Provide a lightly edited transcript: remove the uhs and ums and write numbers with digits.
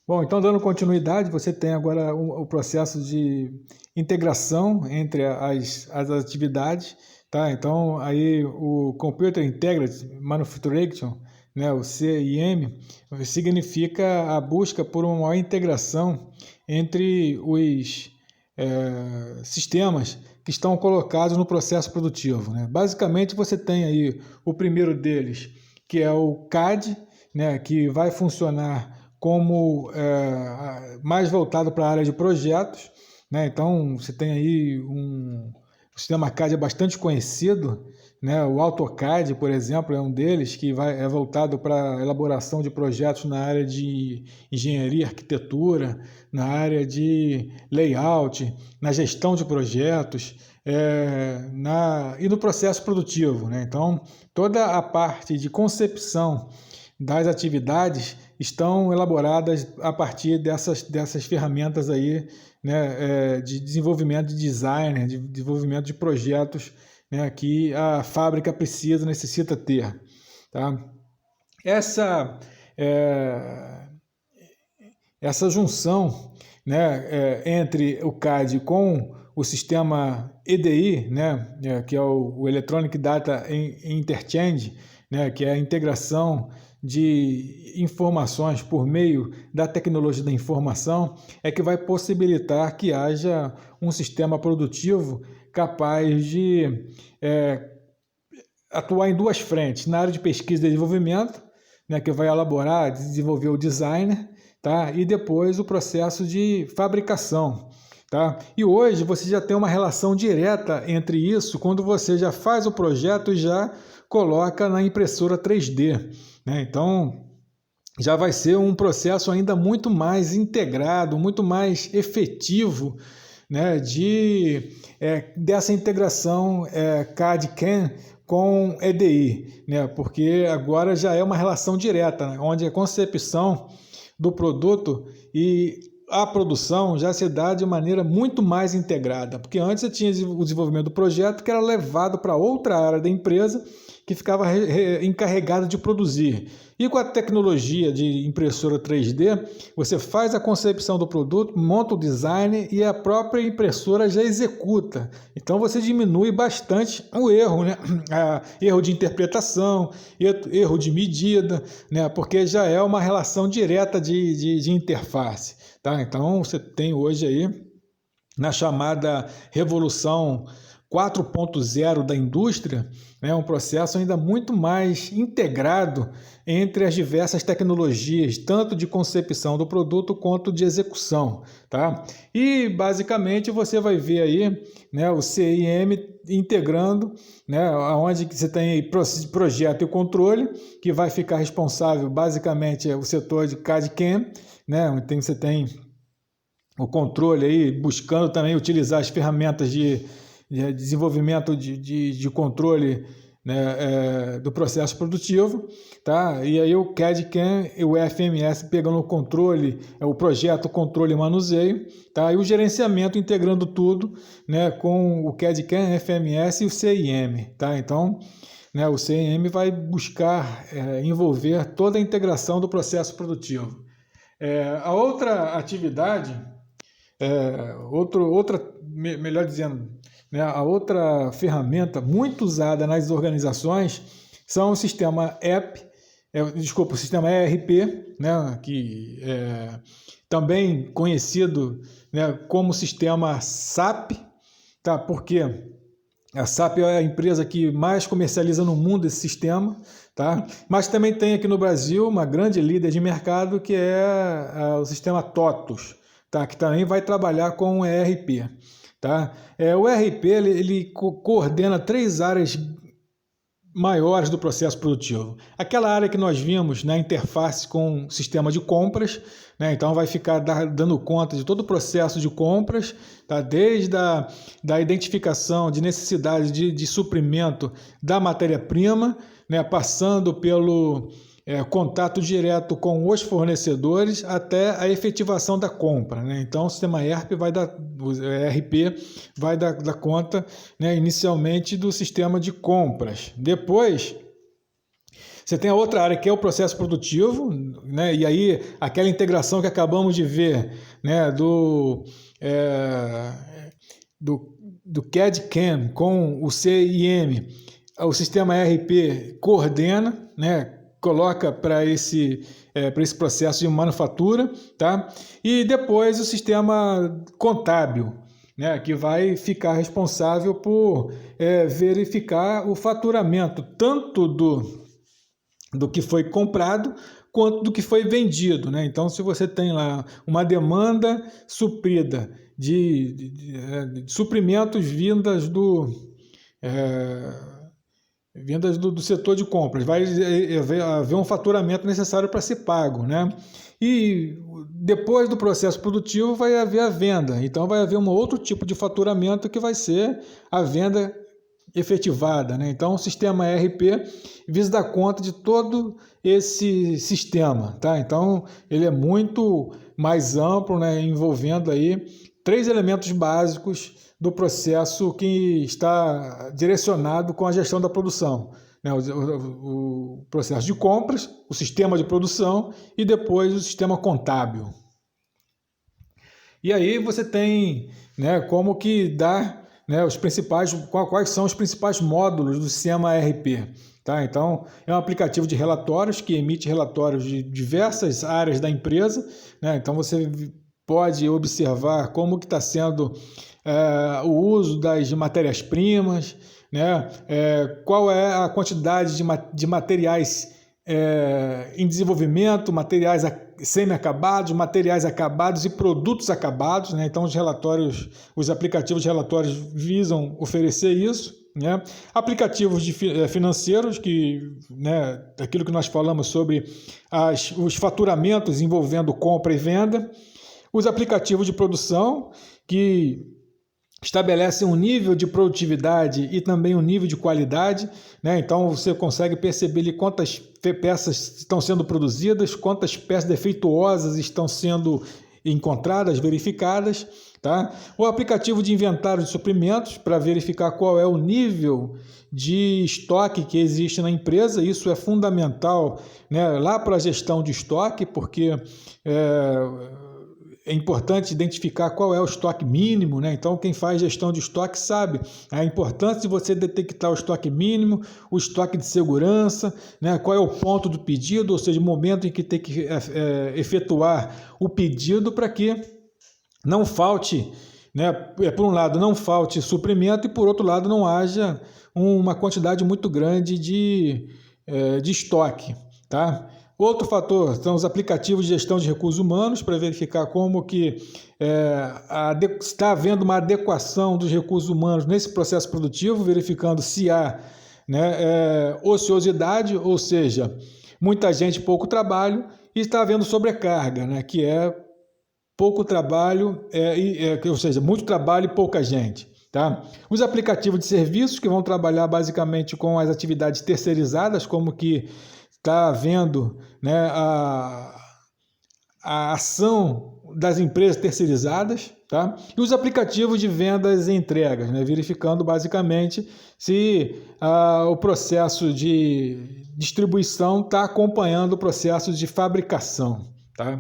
Bom, então dando continuidade, você tem agora o processo de integração entre as atividades, tá? Então aí o Computer Integrated Manufacturing, né, o CIM, significa a busca por uma maior integração entre os sistemas que estão colocados no processo produtivo, né? Basicamente você tem aí o primeiro deles, que é o CAD, né, que vai funcionar como mais voltado para a área de projetos, né? Então você tem aí o sistema CAD é bastante conhecido, né? O AutoCAD, por exemplo, é um deles que é voltado para a elaboração de projetos na área de engenharia, arquitetura, na área de layout, na gestão de projetos, e no processo produtivo, né? Então toda a parte de concepção das atividades estão elaboradas a partir dessas ferramentas aí, né, de desenvolvimento de design, de desenvolvimento de projetos, né, que a fábrica necessita ter. Tá? Essa junção, né, entre o CAD com o sistema EDI, né, que é o Electronic Data Interchange, né, que é a integração de informações por meio da tecnologia da informação, é que vai possibilitar que haja um sistema produtivo capaz de atuar em duas frentes, na área de pesquisa e desenvolvimento, né, que vai elaborar, desenvolver o designer, tá? E depois o processo de fabricação. Tá? E hoje você já tem uma relação direta entre isso quando você já faz o projeto e já coloca na impressora 3D. Né? Então já vai ser um processo ainda muito mais integrado, muito mais efetivo, né, dessa integração CAD-CAM com EDI, né, porque agora já é uma relação direta, né, onde a concepção do produto e a produção já se dá de maneira muito mais integrada, porque antes você tinha o desenvolvimento do projeto que era levado para outra área da empresa que ficava encarregada de produzir. E com a tecnologia de impressora 3D, você faz a concepção do produto, monta o design e a própria impressora já executa. Então você diminui bastante o erro, né? Erro de interpretação, erro de medida, né? Porque já é uma relação direta de interface. Tá? Então você tem hoje aí, na chamada revolução 4.0 da indústria, né, um processo ainda muito mais integrado entre as diversas tecnologias, tanto de concepção do produto quanto de execução. Tá? E basicamente você vai ver aí, né, o CIM integrando, né, onde você tem aí projeto e controle, que vai ficar responsável basicamente o setor de CAD-CAM, né, onde você tem o controle aí, buscando também utilizar as ferramentas de desenvolvimento de controle, né, do processo produtivo, tá? E aí o CAD-CAM e o FMS pegando o controle, o projeto, controle e manuseio, tá? E o gerenciamento integrando tudo, né, com o CAD-CAM, FMS e o CIM, tá? Então, né, o CIM vai buscar envolver toda a integração do processo produtivo. A outra atividade, melhor dizendo, né, a outra ferramenta muito usada nas organizações são o sistema o sistema ERP, né, que também conhecido, né, como sistema SAP, tá? Porque a SAP é a empresa que mais comercializa no mundo esse sistema, tá? Mas também tem aqui no Brasil uma grande líder de mercado que é o sistema TOTUS, tá? Que também vai trabalhar com o ERP. Tá? O ERP ele coordena 3 áreas maiores do processo produtivo. Aquela área que nós vimos na interface com o sistema de compras, né? Então vai ficar dando conta de todo o processo de compras, tá? Desde da identificação de necessidade de suprimento da matéria-prima, né? Passando pelo contato direto com os fornecedores até a efetivação da compra. Né? Então, o sistema ERP vai dar conta, né, inicialmente do sistema de compras. Depois, Você tem a outra área que é o processo produtivo, né? E aí aquela integração que acabamos de ver, né? Do CAD/CAM com o CIM, o sistema ERP coordena, né? Coloca para esse processo de manufatura, tá? E depois o sistema contábil, né, que vai ficar responsável por verificar o faturamento, tanto do que foi comprado quanto do que foi vendido, né? Então, se você tem lá uma demanda suprida de suprimentos vindas do setor de compras, vai haver um faturamento necessário para ser pago, né? E depois do processo produtivo vai haver a venda, então vai haver um outro tipo de faturamento que vai ser a venda efetivada, né? Então o sistema ERP visa dar conta de todo esse sistema, tá? Então ele é muito mais amplo, né? Envolvendo aí 3 elementos básicos do processo que está direcionado com a gestão da produção, né? O processo de compras, o sistema de produção e depois o sistema contábil. E aí você tem, né, como que dar, né, quais são os principais módulos do sistema ERP. Tá? Então, é um aplicativo de relatórios que emite relatórios de diversas áreas da empresa, né? Então você pode observar como que está sendo o uso das matérias-primas, né? Qual é a quantidade de materiais em desenvolvimento, materiais semi-acabados, materiais acabados e produtos acabados, né? Então os aplicativos de relatórios visam oferecer isso, né? Aplicativos financeiros, né, aquilo que nós falamos sobre os faturamentos envolvendo compra e venda. Os aplicativos de produção, que estabelecem um nível de produtividade e também um nível de qualidade, né? Então você consegue perceber ali quantas peças estão sendo produzidas, quantas peças defeituosas estão sendo encontradas, verificadas, tá? O aplicativo de inventário de suprimentos para verificar qual é o nível de estoque que existe na empresa. Isso é fundamental, né, lá para a gestão de estoque, porque é importante identificar qual é o estoque mínimo, né? Então, quem faz gestão de estoque sabe a importância de você detectar o estoque mínimo, o estoque de segurança, né? Qual é o ponto do pedido, ou seja, o momento em que tem que efetuar o pedido para que não falte, né? Por um lado, não falte suprimento e, por outro lado, não haja uma quantidade muito grande de estoque, tá? Outro fator são os aplicativos de gestão de recursos humanos para verificar como que está havendo uma adequação dos recursos humanos nesse processo produtivo, verificando se há, né, ociosidade, ou seja, muita gente, pouco trabalho, e está havendo sobrecarga, né, que é pouco trabalho, ou seja, muito trabalho e pouca gente. Tá? Os aplicativos de serviços que vão trabalhar basicamente com as atividades terceirizadas, como que está havendo, né, a ação das empresas terceirizadas, tá? E os aplicativos de vendas e entregas, né, verificando basicamente se o processo de distribuição está acompanhando o processo de fabricação. Tá?